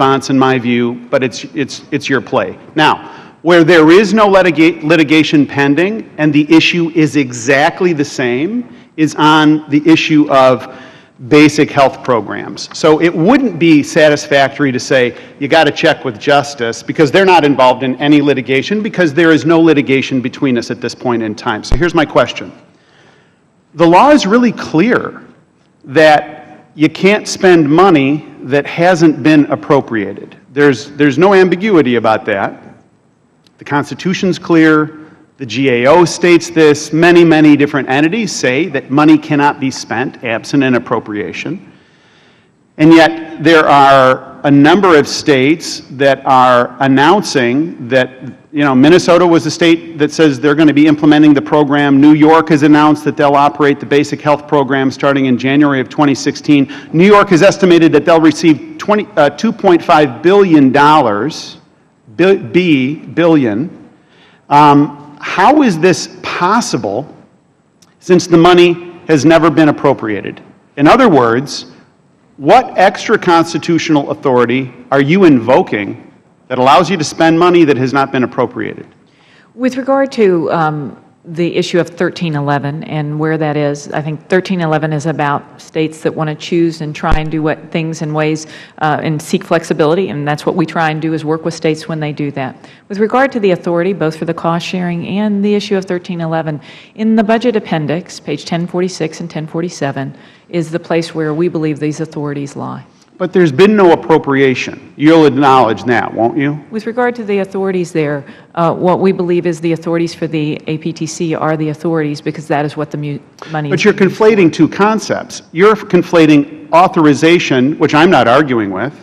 response in my view, but it's your play. Now, where there is no litigation pending and the issue is exactly the same is on the issue of basic health programs. So it wouldn't be satisfactory to say you got to check with Justice because they're not involved in any litigation because there is no litigation between us at this point in time. So here's my question. The law is really clear that you can't spend money that hasn't been appropriated. There's no ambiguity about that. The Constitution's clear. The GAO states this. Many, many different entities say that money cannot be spent absent an appropriation. And yet there are a number of states that are announcing that, Minnesota was a state that says they're going to be implementing the program. New York has announced that they'll operate the basic health program starting in January of 2016. New York has estimated that they'll receive $2.5 billion. How is this possible since the money has never been appropriated? In other words, what extra constitutional authority are you invoking that allows you to spend money that has not been appropriated? With regard to the issue of 1311 and where that is, I think 1311 is about states that want to choose and try and do things in ways and seek flexibility, and that's what we try and do is work with states when they do that. With regard to the authority, both for the cost sharing and the issue of 1311, in the budget appendix, page 1046 and 1047, is the place where we believe these authorities lie. But there's been no appropriation. You'll acknowledge that, won't you? With regard to the authorities there, what we believe is the authorities for the APTC are the authorities because that is what the money is. But you're conflating two concepts. You're conflating authorization, which I'm not arguing with,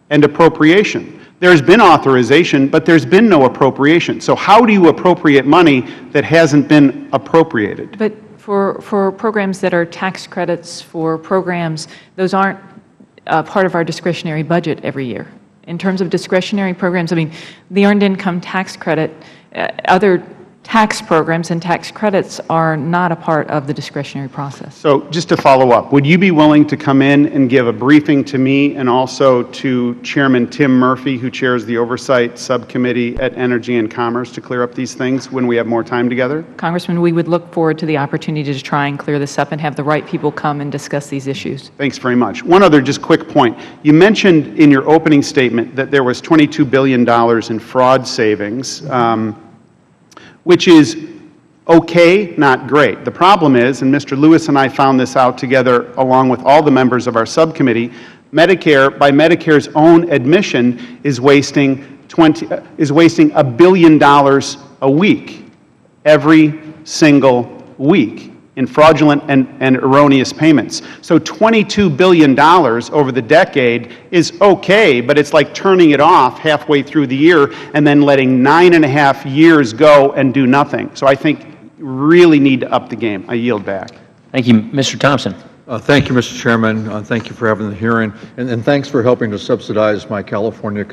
and appropriation. There's been authorization, but there's been no appropriation. So how do you appropriate money that hasn't been appropriated? But for programs that are tax credits for programs, those aren't part of our discretionary budget every year. In terms of discretionary programs, I mean, the Earned Income Tax Credit, other tax programs and tax credits are not a part of the discretionary process. So just to follow up, would you be willing to come in and give a briefing to me and also to Chairman Tim Murphy, who chairs the Oversight Subcommittee at Energy and Commerce, to clear up these things when we have more time together? Congressman, we would look forward to the opportunity to try and clear this up and have the right people come and discuss these issues. Thanks very much. One other just quick point. You mentioned in your opening statement that there was $22 billion in fraud savings, which is okay, not great. The problem is, and Mr. Lewis and I found this out together along with all the members of our subcommittee, Medicare, by Medicare's own admission, is wasting $1 billion a week, every single week, in fraudulent and erroneous payments. So $22 billion over the decade is okay, but it's like turning it off halfway through the year and then letting 9.5 years go and do nothing. So I think you really need to up the game. I yield back. Thank you. Mr. Thompson. Thank you, Mr. Chairman. Thank you for having the hearing, and thanks for helping to subsidize my California